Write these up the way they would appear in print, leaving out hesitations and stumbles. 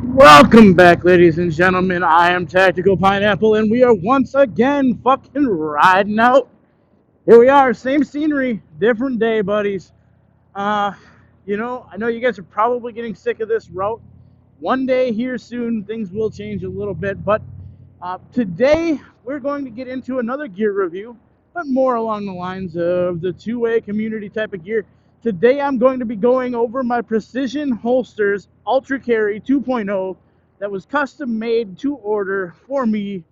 Welcome back, ladies and gentlemen. I am Tactical Pineapple, and we are once again fucking riding out. Here we are, same scenery, different day, buddies. Uh, I know you guys are probably getting sick of this route. One day here soon, things will change a little bit, but today we're going to get into another gear review, but more along the lines of the two-way community type of gear. Today I'm going to be going over my Precision Holsters Ultracarry 2.0 that was custom made to order for me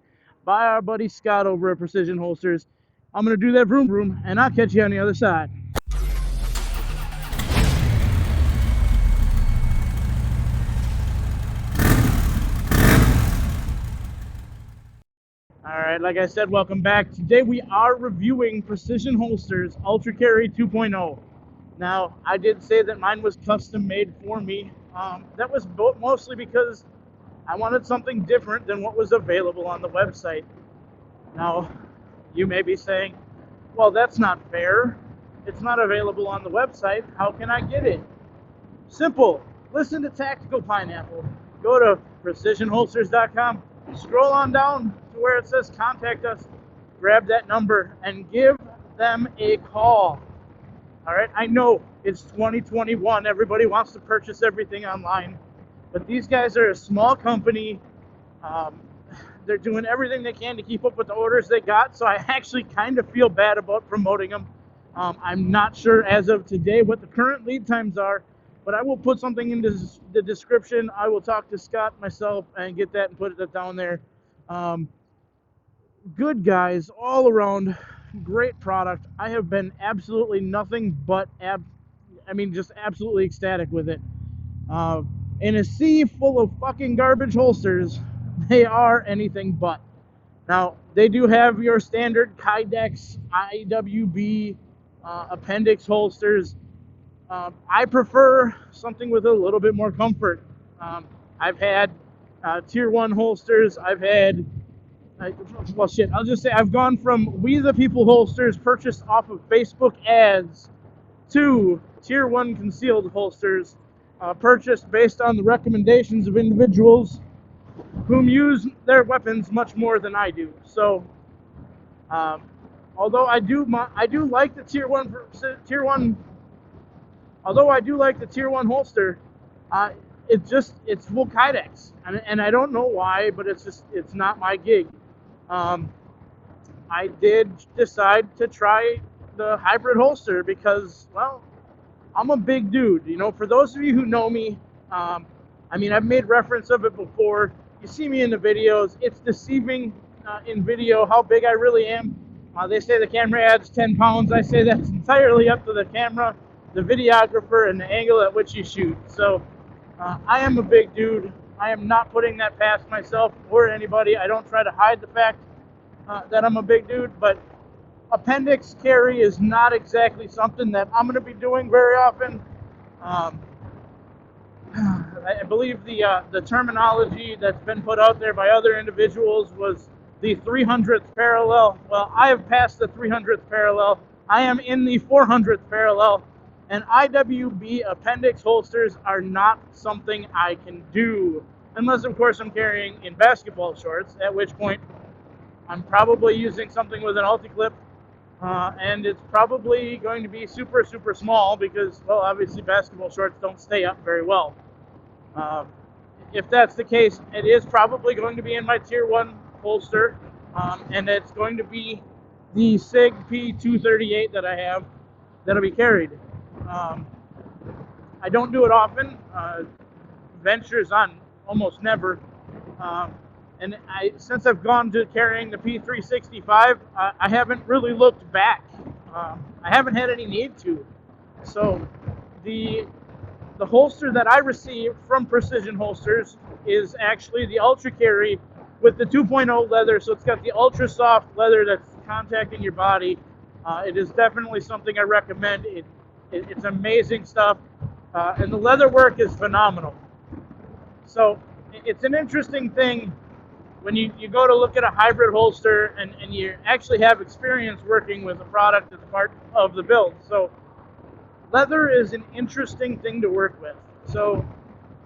by our buddy Scott over at Precision Holsters. I'm going to do that vroom vroom, and I'll catch you on the other side. Alright, like I said, welcome back. Today we are reviewing Precision Holsters Ultracarry 2.0. Now, I did say that mine was custom made for me. That was mostly because I wanted something different than what was available on the website. Now, you may be saying, well, that's not fair. It's not available on the website. How can I get it? Simple. Listen to Tactical Pineapple. Go to precisionholsters.com. Scroll on down to where it says contact us. Grab that number and give them a call. All right, I know it's 2021. Everybody wants to purchase everything online, but these guys are a small company. They're doing everything they can to keep up with the orders they got, so I actually kind of feel bad about promoting them. I'm not sure as of today what the current lead times are, but I will put something in the description. I will talk to Scott myself and get that and put it down there. Good guys all around. Great product. I have been absolutely nothing but just absolutely ecstatic with it. In a sea full of fucking garbage holsters, they are anything but. Now, they do have your standard Kydex, IWB, appendix holsters. I prefer something with a little bit more comfort. I've had tier 1 holsters. I'll just say I've gone from We the People holsters purchased off of Facebook ads to tier 1 concealed holsters purchased based on the recommendations of individuals whom use their weapons much more than I do. So, although I do like the although I do like the tier 1 holster, it's full Kydex, and I don't know why, but it's not my gig. I did decide to try the hybrid holster because, well, I'm a big dude. For those of you who know me, I've made reference of it before. You see me in the videos. It's deceiving in video how big I really am. They say the camera adds 10 pounds. I say that's entirely up to the camera, the videographer, and the angle at which you shoot. So I am a big dude. I am not putting that past myself or anybody. I don't try to hide the fact that I'm a big dude, but appendix carry is not exactly something that I'm going to be doing very often. I believe the terminology that's been put out there by other individuals was the 300th parallel. Well, I have passed the 300th parallel. I am in the 400th parallel, and IWB appendix holsters are not something I can do. Unless, of course, I'm carrying in basketball shorts, at which point I'm probably using something with an ulti-clip, and it's probably going to be super, super small because, well, obviously basketball shorts don't stay up very well. If that's the case, it is probably going to be in my tier 1 holster, and it's going to be the SIG P238 that I have that'll be carried. I don't do it often. Ventures on almost never. And since I've gone to carrying the P365, I haven't really looked back. I haven't had any need to. So the holster that I received from Precision Holsters is actually the Ultracarry with the 2.0 leather. So it's got the ultra soft leather that's contacting your body. It is definitely something I recommend. It's amazing stuff, and the leather work is phenomenal. So it's an interesting thing when you go to look at a hybrid holster and you actually have experience working with a product that's part of the build. So leather is an interesting thing to work with. So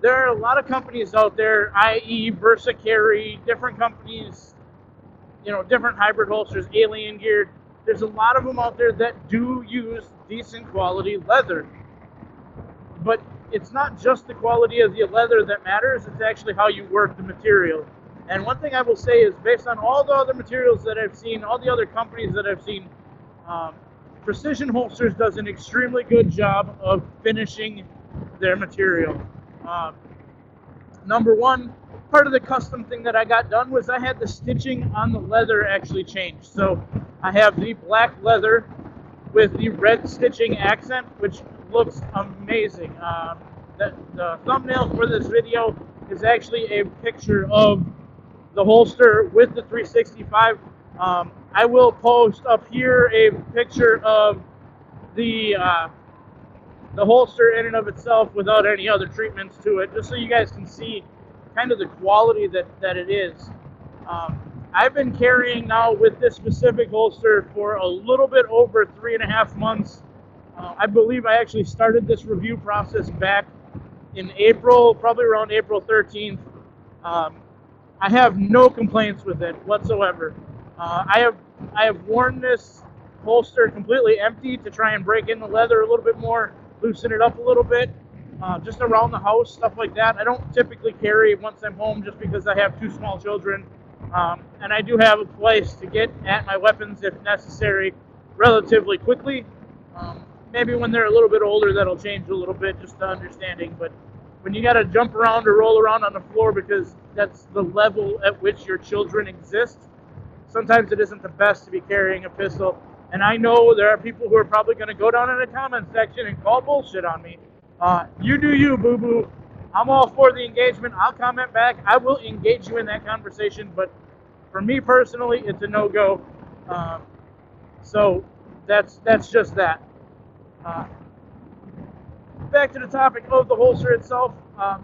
there are a lot of companies out there, i.e. VersaCarry, different companies, different hybrid holsters, Alien Gear. There's a lot of them out there that do use decent quality leather. But it's not just the quality of the leather that matters, it's actually how you work the material. And one thing I will say is, based on all the other materials that I've seen, all the other companies that I've seen, Precision Holsters does an extremely good job of finishing their material. Number one, part of the custom thing that I got done was I had the stitching on the leather actually changed. So I have the black leather with the red stitching accent, which looks amazing. The thumbnail for this video is actually a picture of the holster with the 365. I will post up here a picture of the holster in and of itself without any other treatments to it, just so you guys can see kind of the quality that it is. I've been carrying now with this specific holster for a little bit over 3.5 months. I believe I actually started this review process back in April, probably around April 13th. I have no complaints with it whatsoever. I have worn this holster completely empty to try and break in the leather a little bit more, loosen it up a little bit, just around the house, stuff like that. I don't typically carry once I'm home just because I have 2 small children, and I do have a place to get at my weapons if necessary relatively quickly. Maybe when they're a little bit older, that'll change a little bit, just the understanding. But when you got to jump around or roll around on the floor because that's the level at which your children exist, sometimes it isn't the best to be carrying a pistol. And I know there are people who are probably going to go down in the comment section and call bullshit on me. You do you, boo-boo. I'm all for the engagement. I'll comment back. I will engage you in that conversation. But for me personally, it's a no-go. So that's just that. Back to the topic of the holster itself.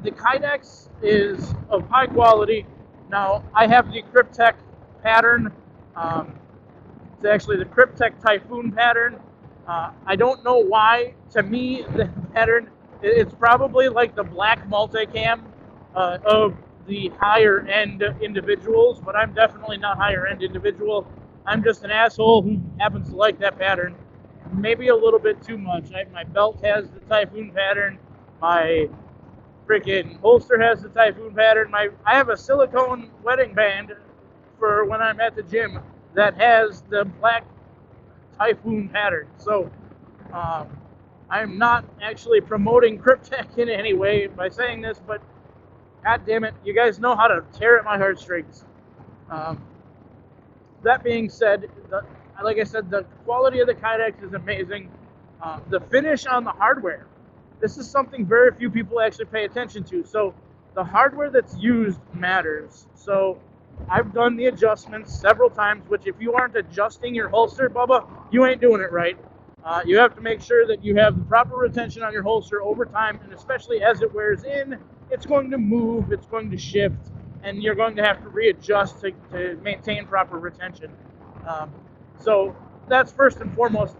The Kydex is of high quality. Now, I have the Kryptek pattern. It's actually the Kryptek Typhoon pattern. I don't know why. To me, the pattern, it's probably like the black multicam of the higher end individuals, but I'm definitely not higher end individual. I'm just an asshole who happens to like that pattern. Maybe a little bit too much. My belt has the Typhoon pattern. My freaking holster has the Typhoon pattern. I have a silicone wedding band for when I'm at the gym that has the black Typhoon pattern. So I'm not actually promoting Kryptek in any way by saying this, but god damn it, you guys know how to tear at my heartstrings. That being said, like I said, the quality of the Kydex is amazing. The finish on the hardware, this is something very few people actually pay attention to. So the hardware that's used matters. So I've done the adjustments several times, which if you aren't adjusting your holster, Bubba, you ain't doing it right. You have to make sure that you have the proper retention on your holster over time, and especially as it wears in, it's going to move, it's going to shift, and you're going to have to readjust to maintain proper retention. So that's first and foremost.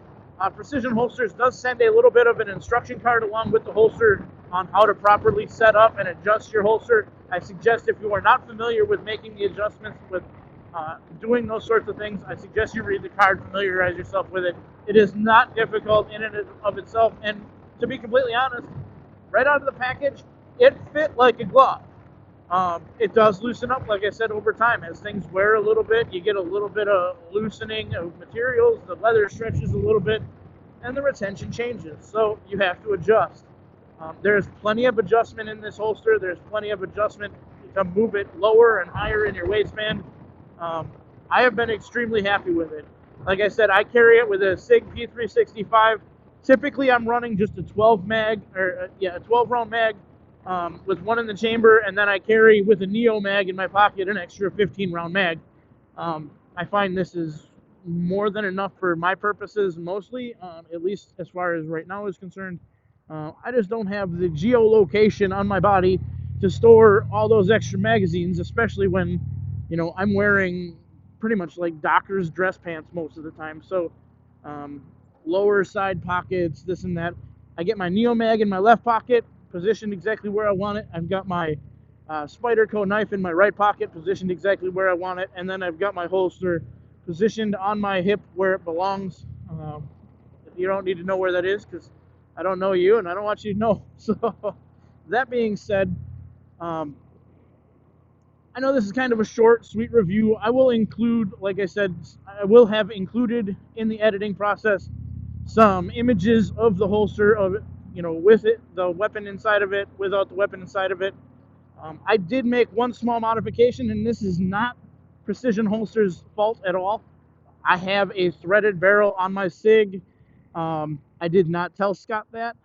Precision Holsters does send a little bit of an instruction card along with the holster on how to properly set up and adjust your holster. I suggest if you are not familiar with making the adjustments with doing those sorts of things, I suggest you read the card, familiarize yourself with it. It is not difficult in and of itself, and to be completely honest, right out of the package, it fit like a glove. It does loosen up, like I said, over time. As things wear a little bit, you get a little bit of loosening of materials, the leather stretches a little bit, and the retention changes. So you have to adjust. There's plenty of adjustment in this holster. There's plenty of adjustment to move it lower and higher in your waistband. I have been extremely happy with it. Like I said, I carry it with a SIG P365. Typically, I'm running just a 12 round mag. With one in the chamber, and then I carry with a Neo mag in my pocket an extra 15-round mag. I find this is more than enough for my purposes, mostly, at least as far as right now is concerned. I just don't have the geolocation on my body to store all those extra magazines, especially when, I'm wearing pretty much like Dockers dress pants most of the time. So lower side pockets, this and that. I get my Neo mag in my left pocket. positioned exactly where I want it. I've got my Spyderco knife in my right pocket, positioned exactly where I want it, and then I've got my holster positioned on my hip where it belongs. You don't need to know where that is because I don't know you and I don't want you to know. So that being said, I know this is kind of a short, sweet review. I will include, like I said, I will have included in the editing process some images of the holster, of it, with it, the weapon inside of it, without the weapon inside of it. I did make one small modification, and this is not Precision Holster's fault at all. I have a threaded barrel on my SIG. I did not tell Scott that.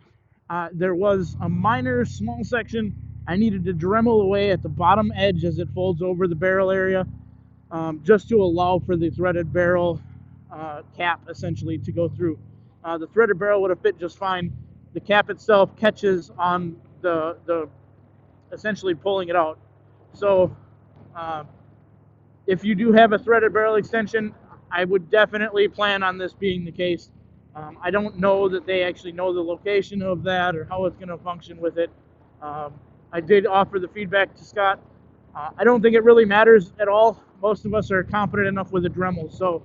There was a minor small section I needed to Dremel away at the bottom edge as it folds over the barrel area, just to allow for the threaded barrel cap essentially to go through. The threaded barrel would have fit just fine. The cap itself catches on the essentially pulling it out. So if you do have a threaded barrel extension, I would definitely plan on this being the case. I don't know that they actually know the location of that or how it's going to function with it. I did offer the feedback to Scott. I don't think it really matters at all. Most of us are confident enough with a Dremel. So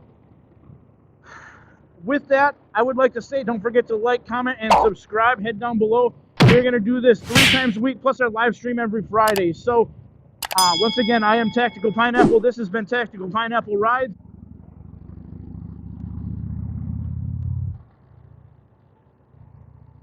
with that, I would like to say, don't forget to like, comment, and subscribe. Head down below. We're going to do this 3 times a week, plus our live stream every Friday. So once again, I am Tactical Pineapple. This has been Tactical Pineapple Rides.